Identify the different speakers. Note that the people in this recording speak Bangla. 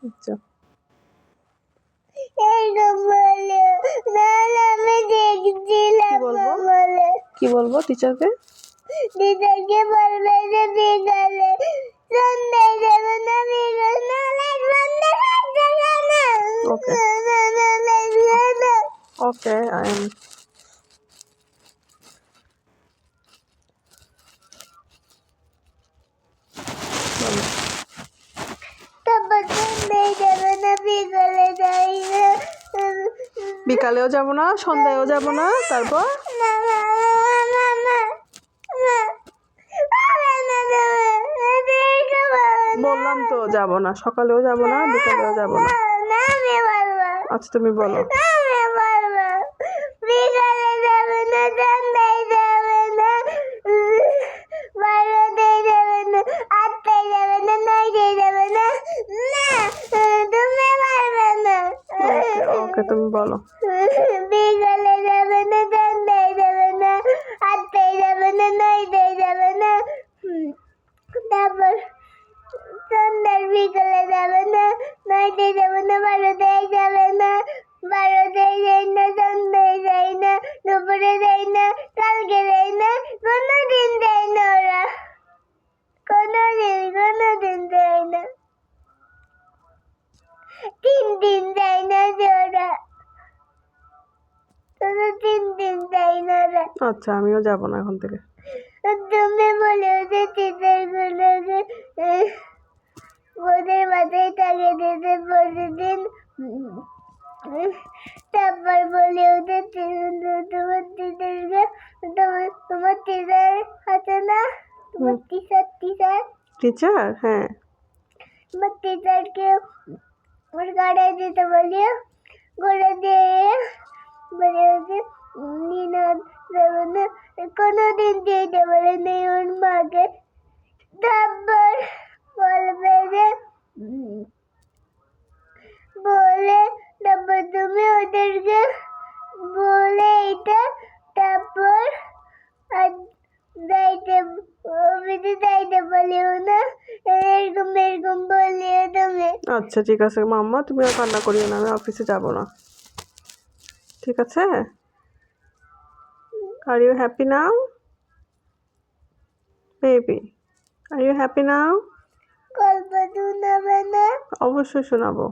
Speaker 1: আচ্ছা কি বলবো টিচারকে?
Speaker 2: টিচারকে বলবে যে বিকালে সন্ধ্যায় যাবে না,
Speaker 1: ওকে ওকে আই এম
Speaker 2: তারপর সন্ধ্যায় যাবে না, বিকালে যাই না,
Speaker 1: বিকালেও যাব না, সন্ধ্যায়ও যাব না, তারপর বললাম তো যাব না, সকালেও যাব না, বিকালেও যাব না। আচ্ছা তুমি বলো।
Speaker 2: বিকালে যাবে না, সন্ধ্যায় যাবে না, 12টায় যাবে না, 8টায় যাবে না, 9টায় যাবে না, তুমি পারবে না।
Speaker 1: ওকে তুমি বলো।
Speaker 2: বিকালে যাবে না, সন্ধ্যায় যাবে না, 8টায় যাবে না, 9টায় যাবে না, তারপর সন্ধ্যার বিকালে যাবে না, 9টায় যাবে না, 12টায় যাবে না, 12টায় যাই না, সন্ধ্যায় যাই না, দুপুরে যাই না, কালকে যাই না, কোনোদিন যাই না, ওরা কোনোদিন যাই না, 3 দিন যাই না যে ওরা, 3 দিন যাই না ওরা।
Speaker 1: আচ্ছা আমিও যাব না এখন থেকে।
Speaker 2: তুমি বলে যে টিচারগুলোকে ওদের মাথায় টাকা দিতে প্রতিদিন, তারপর বলে ওদের তোমার টিচারকে, তোমার টিচার আছে না, তোমার টিচার
Speaker 1: টিচার হ্যাঁ
Speaker 2: তোমার টিচারকে ওর গাড়ি দিতে বলিও, করে দিয়ে বলে যে নিনাদ যাবে না, কোনোদিন দিতে বলে নেই ওর মাকে, তারপর বলবে যে বলে, তারপর তুমি ওদেরকে বলে এটা, তারপর আর যাইতে বলিও না, এরকম বলিও তুমি।
Speaker 1: আচ্ছা ঠিক আছে মাম্মা, তুমি আর কান্না করিও না, আমি অফিসে যাব না, ঠিক আছে? Are you happy now baby? Are you happy now?
Speaker 2: গল্প শোনাবে না?
Speaker 1: অবশ্যই শোনাবো।